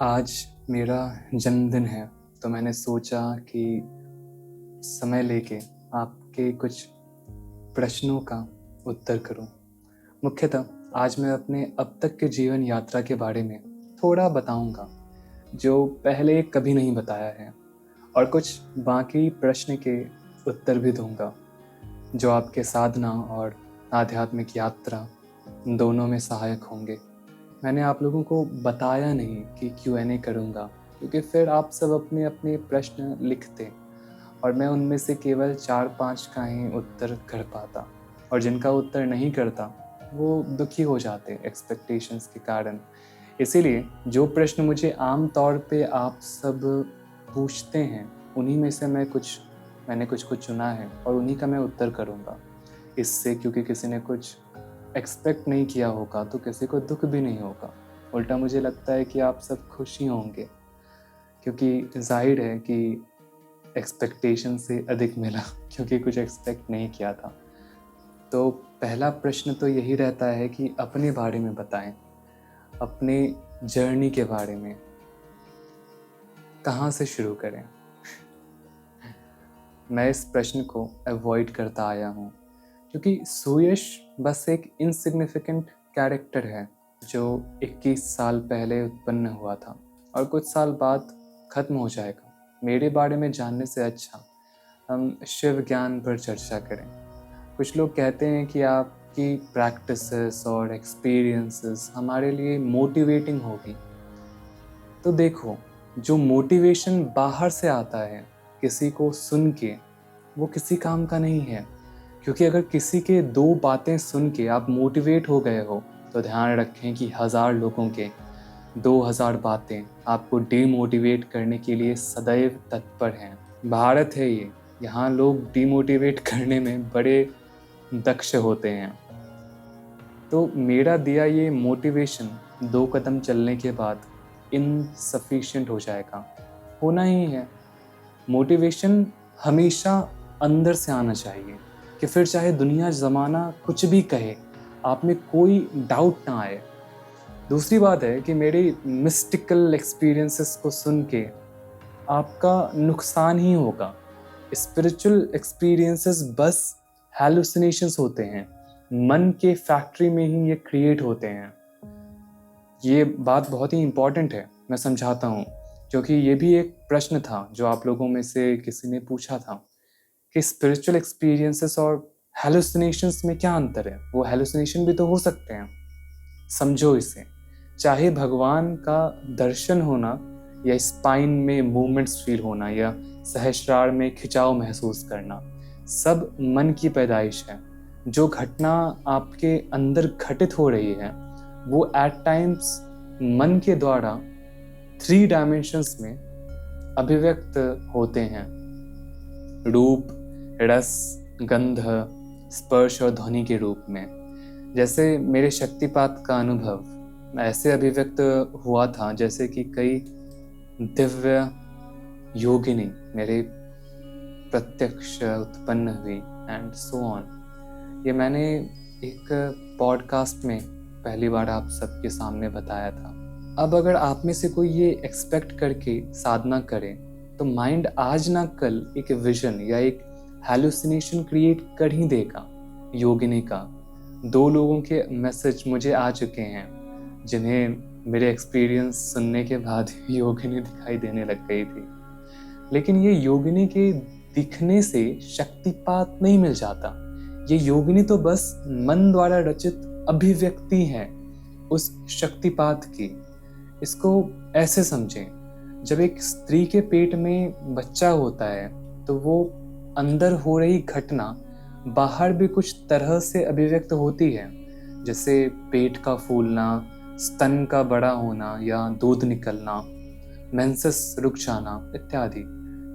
आज मेरा जन्मदिन है, तो मैंने सोचा कि समय लेके आपके कुछ प्रश्नों का उत्तर करूं। मुख्यतः आज मैं अपने अब तक के जीवन यात्रा के बारे में थोड़ा बताऊंगा, जो पहले कभी नहीं बताया है, और कुछ बाकी प्रश्न के उत्तर भी दूंगा, जो आपके साधना और आध्यात्मिक यात्रा दोनों में सहायक होंगे। मैंने आप लोगों को बताया नहीं कि Q&A करूँगा, क्योंकि फिर आप सब अपने अपने प्रश्न लिखते और मैं उनमें से केवल 4-5 का ही उत्तर कर पाता, और जिनका उत्तर नहीं करता वो दुखी हो जाते एक्सपेक्टेशंस के कारण। इसीलिए जो प्रश्न मुझे आम तौर पे आप सब पूछते हैं, उन्हीं में से मैंने कुछ चुना है और उन्हीं का मैं उत्तर करूँगा। इससे क्योंकि किसी ने कुछ एक्सपेक्ट नहीं किया होगा तो किसी को दुख भी नहीं होगा। उल्टा मुझे लगता है कि आप सब खुश ही होंगे, क्योंकि ज़ाहिर है कि एक्सपेक्टेशन से अधिक मिला क्योंकि कुछ एक्सपेक्ट नहीं किया था। तो पहला प्रश्न तो यही रहता है कि अपने बारे में बताएं, अपने जर्नी के बारे में। कहाँ से शुरू करें? मैं इस प्रश्न को अवॉइड करता आया हूँ, क्योंकि सुयश बस एक इनसिग्निफिकेंट कैरेक्टर है जो 21 साल पहले उत्पन्न हुआ था और कुछ साल बाद खत्म हो जाएगा। मेरे बारे में जानने से अच्छा हम शिव ज्ञान पर चर्चा करें। कुछ लोग कहते हैं कि आपकी प्रैक्टिसेस और एक्सपीरियंसेस हमारे लिए मोटिवेटिंग होगी। तो देखो, जो मोटिवेशन बाहर से आता है किसी को सुन के, वो किसी काम का नहीं है। क्योंकि अगर किसी के 2 बातें सुन के आप मोटिवेट हो गए हो, तो ध्यान रखें कि 1000 लोगों के 2000 बातें आपको डिमोटिवेट करने के लिए सदैव तत्पर हैं। भारत है ये, यहाँ लोग डिमोटिवेट करने में बड़े दक्ष होते हैं। तो मेरा दिया ये मोटिवेशन 2 कदम चलने के बाद इनसफिशिएंट हो जाएगा, होना ही है। मोटिवेशन हमेशा अंदर से आना चाहिए, कि फिर चाहे दुनिया ज़माना कुछ भी कहे, आप में कोई डाउट ना आए। दूसरी बात है कि मेरे मिस्टिकल एक्सपीरियंसेस को सुन के आपका नुकसान ही होगा। स्पिरिचुअल एक्सपीरियंसेस बस हैलुसिनेशंस होते हैं, मन के फैक्ट्री में ही ये क्रिएट होते हैं। ये बात बहुत ही इम्पॉर्टेंट है, मैं समझाता हूँ, क्योंकि ये भी एक प्रश्न था जो आप लोगों में से किसी ने पूछा था कि स्पिरिचुअल एक्सपीरियंसेस और हैलुसिनेशंस में क्या अंतर है। वो हैलुसिनेशन भी तो हो सकते हैं। समझो इसे, चाहे भगवान का दर्शन होना, या स्पाइन में मूवमेंट्स फील होना, या सहस्रार में खिंचाव महसूस करना, सब मन की पैदाइश है। जो घटना आपके अंदर घटित हो रही है, वो एट टाइम्स मन के द्वारा 3 डायमेंशंस में अभिव्यक्त होते हैं। रूप, रस, गंध, स्पर्श और ध्वनि के रूप में। जैसे मेरे शक्तिपात का अनुभव ऐसे अभिव्यक्त हुआ था जैसे कि कई दिव्य योगिनी मेरे प्रत्यक्ष उत्पन्न हुई, एंड सो ऑन। ये मैंने एक पॉडकास्ट में पहली बार आप सबके सामने बताया था। अब अगर आप में से कोई ये एक्सपेक्ट करके साधना करे, तो माइंड आज ना कल एक विजन या एक हैलुसिनेशन क्रिएट कर ही देगा योगिनी का। 2 लोगों के मैसेज मुझे आ चुके हैं, जिन्हें मेरे एक्सपीरियंस सुनने के बाद योगिनी दिखाई देने लग गई थी। लेकिन ये योगिनी के दिखने से शक्तिपात नहीं मिल जाता। ये योगिनी तो बस मन द्वारा रचित अभिव्यक्ति है उस शक्तिपात की। इसको ऐसे समझें, जब एक स्त्री के पेट में बच्चा होता है, तो वो अंदर हो रही घटना बाहर भी कुछ तरह से अभिव्यक्त होती है, जैसे पेट का फूलना, स्तन का बड़ा होना या दूध निकलना, मेंसेस रुक जाना इत्यादि।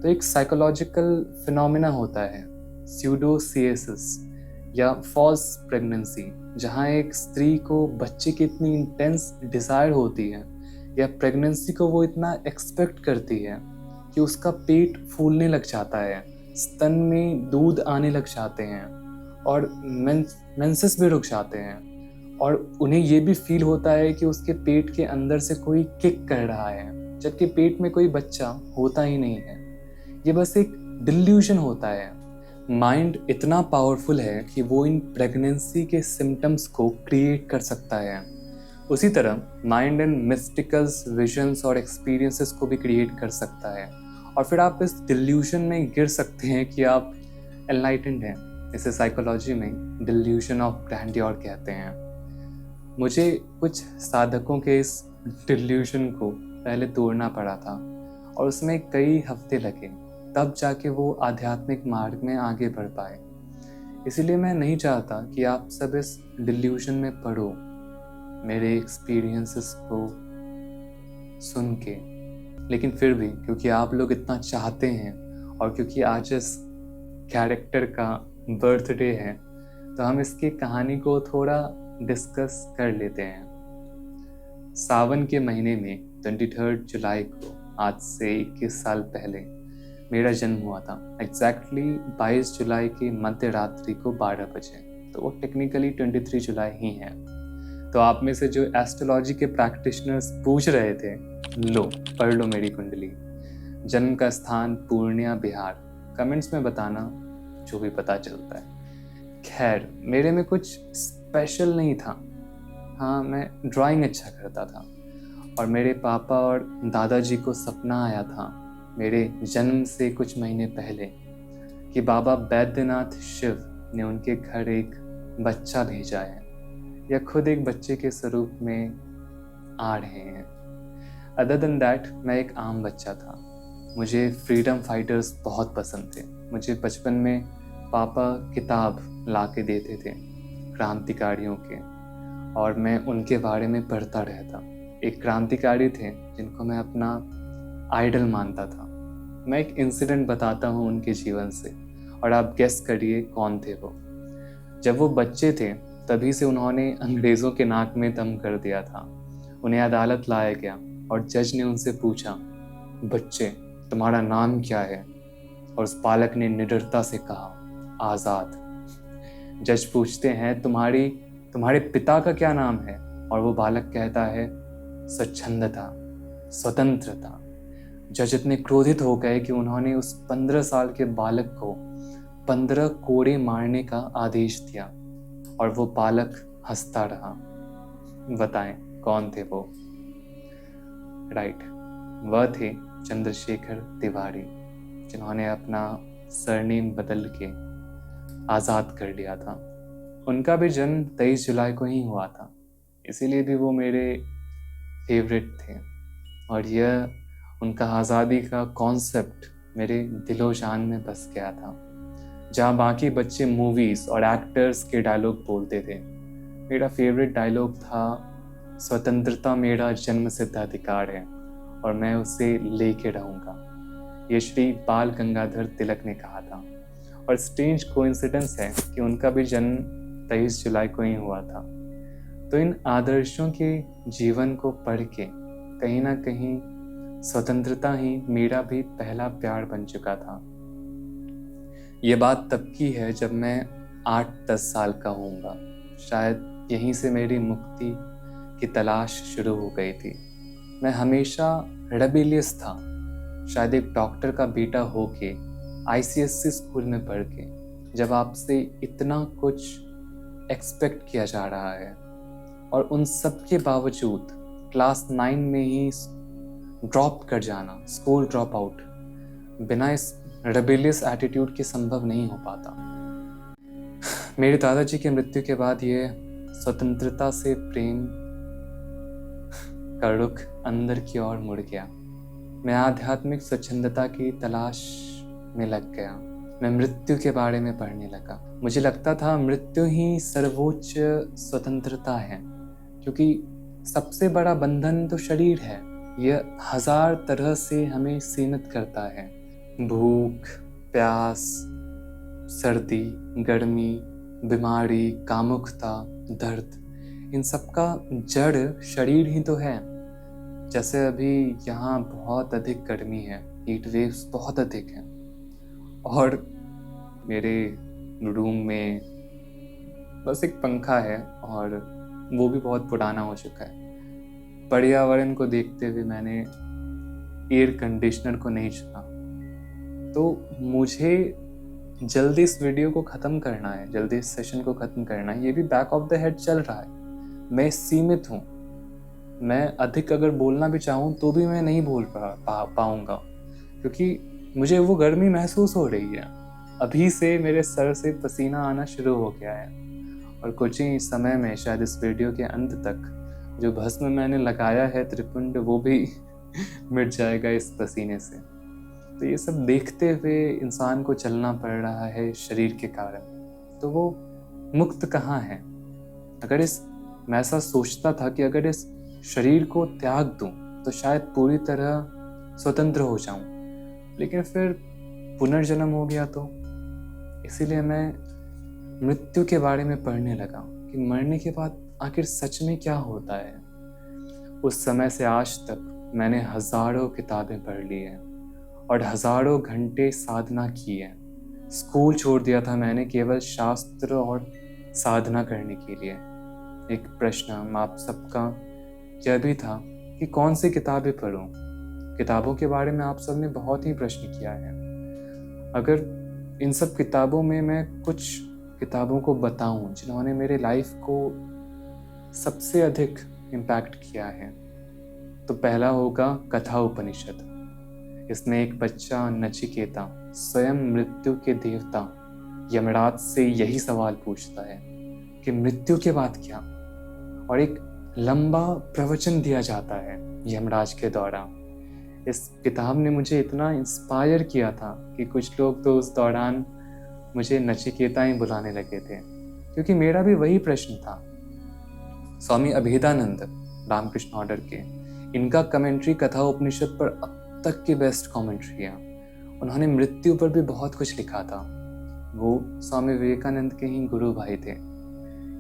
तो एक साइकोलॉजिकल फिनोमेना होता है स्यूडोसिएसिस या फॉल्स प्रेगनेंसी, जहाँ एक स्त्री को बच्चे की इतनी इंटेंस डिज़ायर होती है, या प्रेगनेंसी को वो इतना एक्सपेक्ट करती है कि उसका पेट फूलने लग जाता है, स्तन में दूध आने लग जाते हैं और मेंसेस भी रुक जाते हैं, और उन्हें ये भी फील होता है कि उसके पेट के अंदर से कोई किक कर रहा है, जबकि पेट में कोई बच्चा होता ही नहीं है। ये बस एक डिल्यूजन होता है। माइंड इतना पावरफुल है कि वो इन प्रेगनेंसी के सिम्टम्स को क्रिएट कर सकता है। उसी तरह माइंड इन मिस्टिकल्स, विजन्स और एक्सपीरियंसेस को भी क्रिएट कर सकता है, और फिर आप इस डिल्यूजन में गिर सकते हैं कि आप एनलाइटेंड हैं। इसे साइकोलॉजी में डिल्यूजन ऑफ ग्रैंडियोर कहते हैं। मुझे कुछ साधकों के इस डिल्यूजन को पहले तोड़ना पड़ा था, और उसमें कई हफ्ते लगे, तब जाके वो आध्यात्मिक मार्ग में आगे बढ़ पाए। इसीलिए मैं नहीं चाहता कि आप सब इस डिल्यूजन में पढ़ो मेरे एक्सपीरियंसेस को सुन के। लेकिन फिर भी क्योंकि आप लोग इतना चाहते हैं, और क्योंकि आज इस कैरेक्टर का बर्थडे है, तो हम इसकी कहानी को थोड़ा डिस्कस कर लेते हैं। सावन के महीने में 23 जुलाई को, आज से 21 साल पहले मेरा जन्म हुआ था। एग्जैक्टली 22 जुलाई की मध्य रात्रि को 12 बजे, तो वो टेक्निकली 23 जुलाई ही है। तो आप में से जो एस्ट्रोलॉजी के प्रैक्टिशनर्स पूछ रहे थे, लो पढ़ लो मेरी कुंडली। जन्म का स्थान पूर्णिया, बिहार। कमेंट्स में बताना जो भी पता चलता है। खैर, मेरे में कुछ स्पेशल नहीं था। हाँ, मैं ड्राइंग अच्छा करता था, और मेरे पापा और दादाजी को सपना आया था मेरे जन्म से कुछ महीने पहले कि बाबा बैद्यनाथ शिव ने उनके घर एक बच्चा भेजा है, या खुद एक बच्चे के स्वरूप में आ रहे हैं। अदर देन दैट, मैं एक आम बच्चा था। मुझे फ्रीडम फाइटर्स बहुत पसंद थे। मुझे बचपन में पापा किताब ला के देते थे क्रांतिकारियों के, और मैं उनके बारे में पढ़ता रहता। एक क्रांतिकारी थे जिनको मैं अपना आइडल मानता था। मैं एक इंसिडेंट बताता हूँ उनके जीवन से, और आप गेस करिए कौन थे वो। जब वो बच्चे थे तभी से उन्होंने अंग्रेज़ों के नाक में दम कर दिया था। उन्हें अदालत लाया गया, और जज ने उनसे पूछा, बच्चे तुम्हारा नाम क्या है? और उस बालक ने निडरता से कहा, आज़ाद। जज पूछते हैं, तुम्हारे पिता का क्या नाम है? और वो बालक कहता है, स्वच्छंदता, स्वतंत्रता। जज इतने क्रोधित हो गए कि उन्होंने उस 15 साल के बालक को 15 कोड़े मारने का आदेश दिया, और वो बालक हंसता रहा। बताएं कौन थे वो? राइट, वह थे चंद्रशेखर तिवारी, जिन्होंने अपना सरनेम बदल के आज़ाद कर लिया था। उनका भी जन्म 23 जुलाई को ही हुआ था, इसीलिए भी वो मेरे फेवरेट थे। और यह उनका आज़ादी का कॉन्सेप्ट मेरे दिलो जान में बस गया था। जहाँ बाकी बच्चे मूवीज़ और एक्टर्स के डायलॉग बोलते थे, मेरा फेवरेट डायलॉग था, स्वतंत्रता मेरा जन्मसिद्ध अधिकार है और मैं उसे लेके रहूँगा। ये श्री बाल गंगाधर तिलक ने कहा था। और स्ट्रेंज कोइंसिडेंस है कि उनका भी जन्म 23 जुलाई को ही हुआ था। तो इन आदर्शों के जीवन को पढ़ के कहीं ना कहीं स्वतंत्रता ही मेरा भी पहला प्यार बन चुका था। ये बात तब की है जब मैं 8-10 साल का होऊंगा। शायद यहीं से मेरी मुक्ति की तलाश शुरू हो गई थी। मैं हमेशा रेबेलियस था। शायद एक डॉक्टर का बेटा होके ICSC स्कूल में पढ़ के, जब आपसे इतना कुछ एक्सपेक्ट किया जा रहा है, और उन सब के बावजूद क्लास 9 में ही ड्रॉप कर जाना, स्कूल ड्रॉप आउट, बिना इस रेबेलियस एटीट्यूड के संभव नहीं हो पाता। मेरे दादाजी की मृत्यु के बाद ये स्वतंत्रता से प्रेम का रुख अंदर की ओर मुड़ गया। मैं आध्यात्मिक स्वच्छंदता की तलाश में लग गया। मैं मृत्यु के बारे में पढ़ने लगा। मुझे लगता था मृत्यु ही सर्वोच्च स्वतंत्रता है, क्योंकि सबसे बड़ा बंधन तो शरीर है। यह 1000 तरह से हमें सीमित करता है। भूख, प्यास, सर्दी, गर्मी, बीमारी, कामुकता, दर्द, इन सब का जड़ शरीर ही तो है। जैसे अभी यहाँ बहुत अधिक गर्मी है, हीट वेव्स बहुत अधिक हैं, और मेरे रूम में बस एक पंखा है और वो भी बहुत पुराना हो चुका है। पर्यावरण को देखते हुए मैंने एयर कंडीशनर को नहीं चुना। तो मुझे जल्दी इस वीडियो को ख़त्म करना है, जल्दी इस सेशन को ख़त्म करना है। ये भी बैक ऑफ द हेड चल रहा है, मैं सीमित हूँ। मैं अधिक अगर बोलना भी चाहूँ तो भी मैं नहीं बोल पाऊँगा, क्योंकि मुझे वो गर्मी महसूस हो रही है। अभी से मेरे सर से पसीना आना शुरू हो गया है, और कुछ ही समय में, शायद इस वीडियो के अंत तक, जो भस्म मैंने लगाया है त्रिपुंड, वो भी मिट जाएगा इस पसीने से। तो ये सब देखते हुए इंसान को चलना पड़ रहा है शरीर के कारण। तो वो मुक्त कहाँ है? मैं ऐसा सोचता था कि अगर इस शरीर को त्याग दूं तो शायद पूरी तरह स्वतंत्र हो जाऊं, लेकिन फिर पुनर्जन्म हो गया। तो इसीलिए मैं मृत्यु के बारे में पढ़ने लगा कि मरने के बाद आखिर सच में क्या होता है। उस समय से आज तक मैंने हजारों किताबें पढ़ ली हैं और हजारों घंटे साधना की है। स्कूल छोड़ दिया था मैंने केवल शास्त्र और साधना करने के लिए। एक प्रश्न आप सबका यह भी था कि कौन सी किताबें पढूं। किताबों के बारे में आप सबने बहुत ही प्रश्न किया है। अगर इन सब किताबों में मैं कुछ किताबों को बताऊं जिन्होंने मेरे लाइफ को सबसे अधिक इम्पैक्ट किया है, तो पहला होगा कथा उपनिषद। इसमें एक बच्चा नचिकेता स्वयं मृत्यु के देवता यमराज से यही सवाल पूछता है कि मृत्यु के बाद क्या, और एक लंबा प्रवचन दिया जाता है यमराज के द्वारा। इस किताब ने मुझे इतना इंस्पायर किया था कि कुछ लोग तो उस दौरान मुझे नचिकेता ही बुलाने लगे थे, क्योंकि मेरा भी वही प्रश्न था। स्वामी अभेदानंद रामकृष्ण ऑर्डर के, इनका कमेंट्री कथा उपनिषद पर अब तक की बेस्ट कमेंट्री है। उन्होंने मृत्यु पर भी बहुत कुछ लिखा था। वो स्वामी विवेकानंद के ही गुरु भाई थे।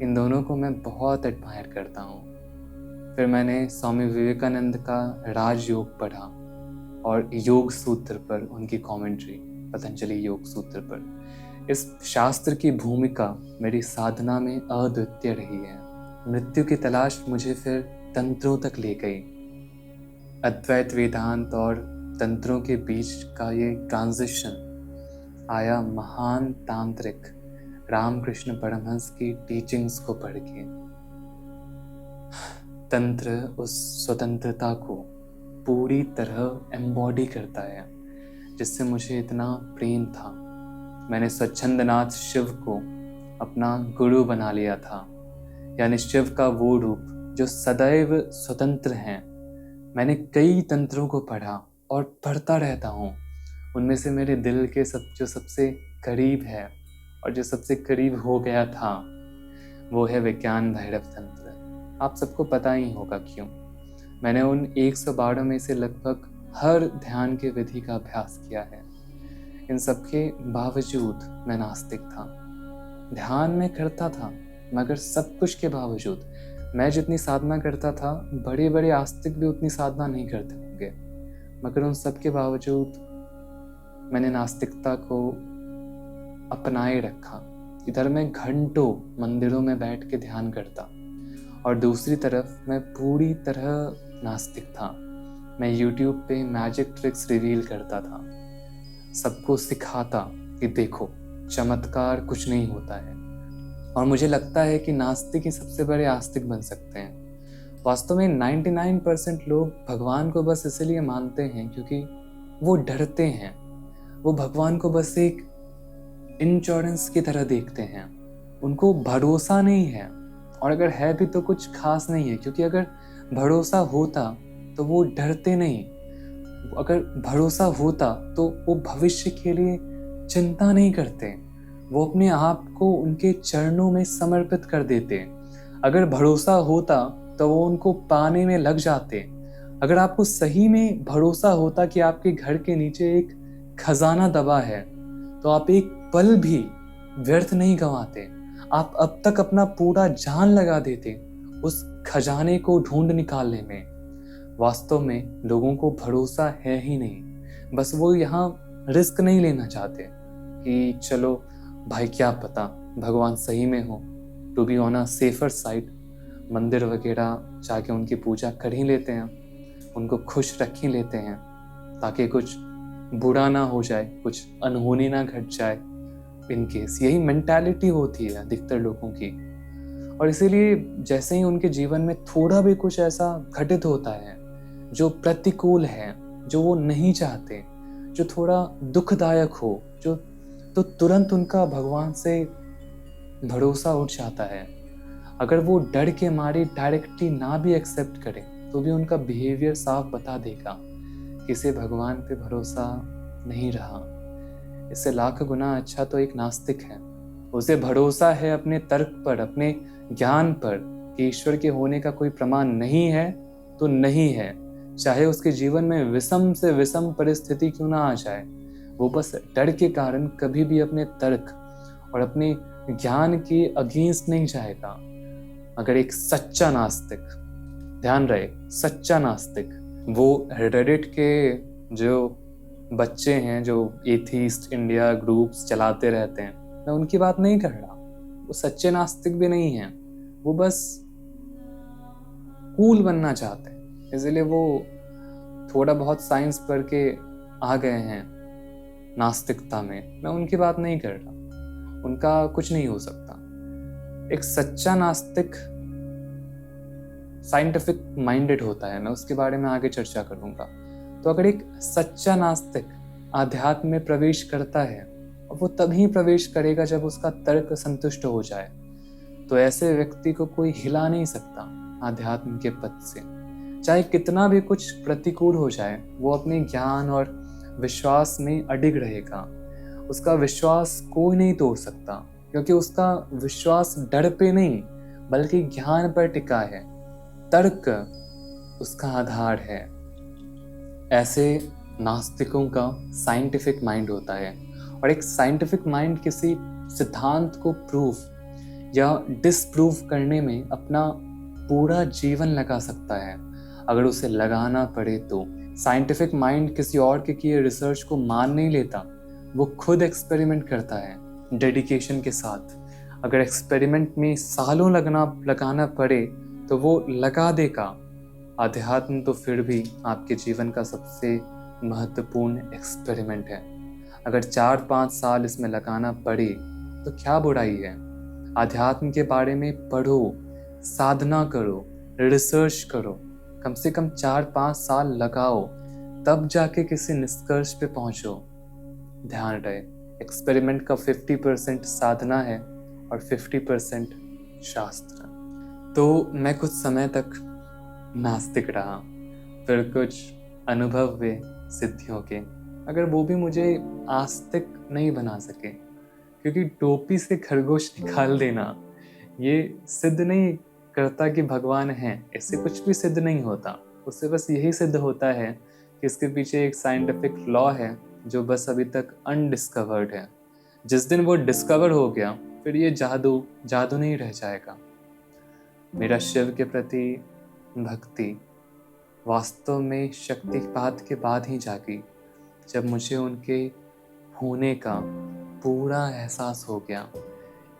इन दोनों को मैं बहुत एडमायर करता हूँ। फिर मैंने स्वामी विवेकानंद का राजयोग पढ़ा और योग सूत्र पर उनकी कमेंट्री, पतंजलि योग सूत्र पर। इस शास्त्र की भूमिका मेरी साधना में अद्वितीय रही है। मृत्यु की तलाश मुझे फिर तंत्रों तक ले गई। अद्वैत वेदांत और तंत्रों के बीच का ये ट्रांजिशन आया महान तांत्रिक रामकृष्ण परमहंस की टीचिंग्स को पढ़ के। तंत्र उस स्वतंत्रता को पूरी तरह एम्बॉडी करता है जिससे मुझे इतना प्रेम था। मैंने स्वच्छंदनाथ शिव को अपना गुरु बना लिया था, यानी शिव का वो रूप जो सदैव स्वतंत्र हैं। मैंने कई तंत्रों को पढ़ा और पढ़ता रहता हूँ। उनमें से मेरे दिल के जो सबसे करीब है और जो सबसे करीब हो गया था, वो है विज्ञान भैरव तंत्र। आप सबको पता ही होगा क्यों। मैंने उन 112 में से लगभग हर ध्यान के विधि का अभ्यास किया है। इन सब के बावजूद मैं नास्तिक था। ध्यान में करता था, मगर सब कुछ के बावजूद मैं जितनी साधना करता था, बड़े बड़े आस्तिक भी उतनी साधना नहीं करते होंगे, मगर उन सब के बावजूद मैंने नास्तिकता को अपनाए रखा। इधर मैं घंटों मंदिरों में बैठ के ध्यान करता और दूसरी तरफ मैं पूरी तरह नास्तिक था। मैं YouTube पे मैजिक ट्रिक्स रिवील करता था, सबको सिखाता कि देखो चमत्कार कुछ नहीं होता है। और मुझे लगता है कि नास्तिक ही सबसे बड़े आस्तिक बन सकते हैं। वास्तव में 99% लोग भगवान को बस इसलिए मानते हैं क्योंकि वो डरते हैं। वो भगवान को बस एक इंश्योरेंस की तरह देखते हैं। उनको भरोसा नहीं है, और अगर है भी तो कुछ खास नहीं है, क्योंकि अगर भरोसा होता तो वो डरते नहीं। अगर भरोसा होता तो वो भविष्य के लिए चिंता नहीं करते। वो अपने आप को उनके चरणों में समर्पित कर देते। अगर भरोसा होता तो वो उनको पाने में लग जाते। अगर आपको सही में भरोसा होता कि आपके घर के नीचे एक खजाना दबा है, तो आप एक पल भी व्यर्थ नहीं गंवाते। आप अब तक अपना पूरा जान लगा देते उस खजाने को ढूंढ निकालने में। वास्तव में लोगों को भरोसा है ही नहीं, बस वो यहाँ रिस्क नहीं लेना चाहते कि चलो भाई क्या पता भगवान सही में हो, to be on a safer side. मंदिर वगैरह जाके उनकी पूजा कर ही लेते हैं, उनको खुश रख ही लेते हैं ताकि कुछ बुरा ना हो जाए, कुछ अनहोनी ना घट जाए। इन केस यही मेंटालिटी होती है अधिकतर लोगों की। और इसीलिए जैसे ही उनके जीवन में थोड़ा भी कुछ ऐसा घटित होता है जो प्रतिकूल है, जो वो नहीं चाहते, जो थोड़ा दुखदायक हो, जो तो तुरंत उनका भगवान से भरोसा उठ जाता है। अगर वो डर के मारे डायरेक्टली ना भी एक्सेप्ट करें तो भी उनका बिहेवियर साफ बता देगा कि इसे भगवान पे भरोसा नहीं रहा। इससे लाख गुना अच्छा तो एक नास्तिक है, उसे भरोसा है अपने तर्क पर, अपने ज्ञान पर कि ईश्वर के होने का कोई प्रमाण नहीं है तो नहीं है, चाहे उसके जीवन में विषम से विषम परिस्थिति क्यों ना आ जाए। वो बस डर के कारण कभी भी अपने तर्क और अपने ज्ञान के अगेंस्ट नहीं जाएगा। अगर एक सच्चा नास्तिक, ध्यान रहे सच्चा नास्तिक, वो रेडिट के जो बच्चे हैं जो एथीस्ट इंडिया ग्रुप्स चलाते रहते हैं, मैं उनकी बात नहीं कर रहा, वो सच्चे नास्तिक भी नहीं हैं, वो बस कूल बनना चाहते हैं, इसलिए वो थोड़ा बहुत साइंस पढ़ के आ गए हैं नास्तिकता में। मैं उनकी बात नहीं कर रहा, उनका कुछ नहीं हो सकता। एक सच्चा नास्तिक साइंटिफिक माइंडेड होता है, मैं उसके बारे में आगे चर्चा करूंगा। तो अगर एक सच्चा नास्तिक आध्यात्म में प्रवेश करता है, और वो तभी प्रवेश करेगा जब उसका तर्क संतुष्ट हो जाए, तो ऐसे व्यक्ति को कोई हिला नहीं सकता आध्यात्म के पद से। चाहे कितना भी कुछ प्रतिकूल हो जाए, वो अपने ज्ञान और विश्वास में अडिग रहेगा। उसका विश्वास कोई नहीं तोड़ सकता, क्योंकि उसका विश्वास डर पे नहीं बल्कि ज्ञान पर टिका है। तर्क उसका आधार है। ऐसे नास्तिकों का साइंटिफिक माइंड होता है, और एक साइंटिफिक माइंड किसी सिद्धांत को प्रूफ या डिसप्रूव करने में अपना पूरा जीवन लगा सकता है अगर उसे लगाना पड़े तो। साइंटिफिक माइंड किसी और के किए रिसर्च को मान नहीं लेता, वो खुद एक्सपेरिमेंट करता है डेडिकेशन के साथ। अगर एक्सपेरिमेंट में सालों लगाना पड़े तो वो लगा देगा। अध्यात्म तो फिर भी आपके जीवन का सबसे महत्वपूर्ण एक्सपेरिमेंट है। अगर 4-5 साल इसमें लगाना पड़े तो क्या बुराई है। अध्यात्म के बारे में पढ़ो, साधना करो, रिसर्च करो, कम से कम 4-5 साल लगाओ, तब जाके किसी निष्कर्ष पे पहुंचो। ध्यान रहे, एक्सपेरिमेंट का 50% साधना है और 50% शास्त्र। तो मैं कुछ समय तक नास्तिक रहा, फिर कुछ अनुभव हुए सिद्धियों के, अगर वो भी मुझे आस्तिक नहीं बना सके, क्योंकि टोपी से खरगोश निकाल देना ये सिद्ध नहीं करता कि भगवान है। इससे कुछ भी सिद्ध नहीं होता, उससे बस यही सिद्ध होता है कि इसके पीछे एक साइंटिफिक लॉ है जो बस अभी तक अनडिस्कवर्ड है। जिस दिन वो डिस्कवर हो गया फिर ये जादू जादू नहीं रह जाएगा। मेरा शिव के प्रति भक्ति वास्तव में शक्तिपात के बाद ही जागी, जब मुझे उनके होने का पूरा एहसास हो गया।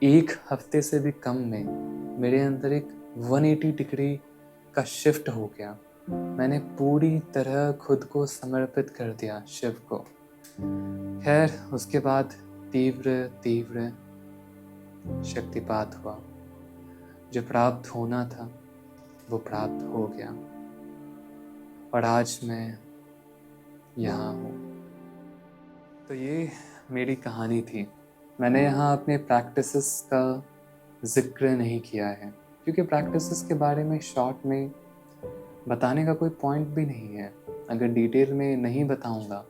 1 हफ्ते से भी कम में मेरे अंदर एक 180 डिग्री का शिफ्ट हो गया। मैंने पूरी तरह खुद को समर्पित कर दिया शिव को। खैर उसके बाद तीव्र शक्तिपात हुआ। जो प्राप्त होना था वो प्राप्त हो गया, और आज मैं यहाँ हूँ। तो ये मेरी कहानी थी। मैंने यहाँ अपने प्रैक्टिसेस का जिक्र नहीं किया है, क्योंकि प्रैक्टिसेस के बारे में शॉर्ट में बताने का कोई पॉइंट भी नहीं है। अगर डिटेल में नहीं बताऊँगा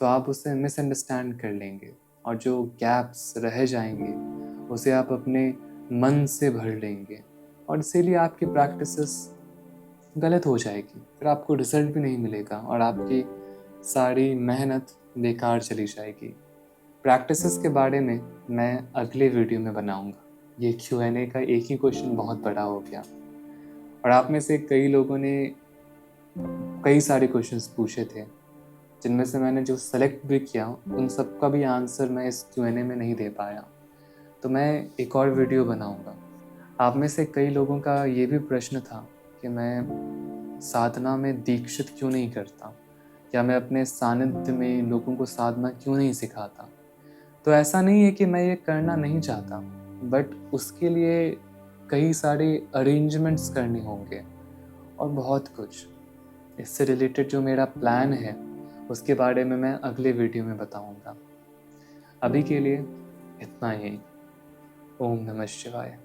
तो आप उसे मिसअंडरस्टैंड कर लेंगे, और जो गैप्स रह जाएंगे उसे आप अपने मन से भर लेंगे, और इसीलिए आपकी प्रैक्टिसेस गलत हो जाएगी, फिर आपको रिजल्ट भी नहीं मिलेगा और आपकी सारी मेहनत बेकार चली जाएगी। प्रैक्टिसेस के बारे में मैं अगले वीडियो में बनाऊंगा। ये Q&A का एक ही क्वेश्चन बहुत बड़ा हो गया, और आप में से कई लोगों ने कई सारे क्वेश्चंस पूछे थे, जिनमें से मैंने जो सेलेक्ट भी किया उन सब का भी आंसर मैं इस Q&A में नहीं दे पाया। तो मैं एक और वीडियो बनाऊंगा। आप में से कई लोगों का ये भी प्रश्न था कि मैं साधना में दीक्षित क्यों नहीं करता, या मैं अपने सानिध्य में लोगों को साधना क्यों नहीं सिखाता। तो ऐसा नहीं है कि मैं ये करना नहीं चाहता, बट उसके लिए कई सारे अरेंजमेंट्स करने होंगे और बहुत कुछ। इससे रिलेटेड जो मेरा प्लान है उसके बारे में मैं अगले वीडियो में बताऊंगा। अभी के लिए इतना ही। ओम नमः शिवाय।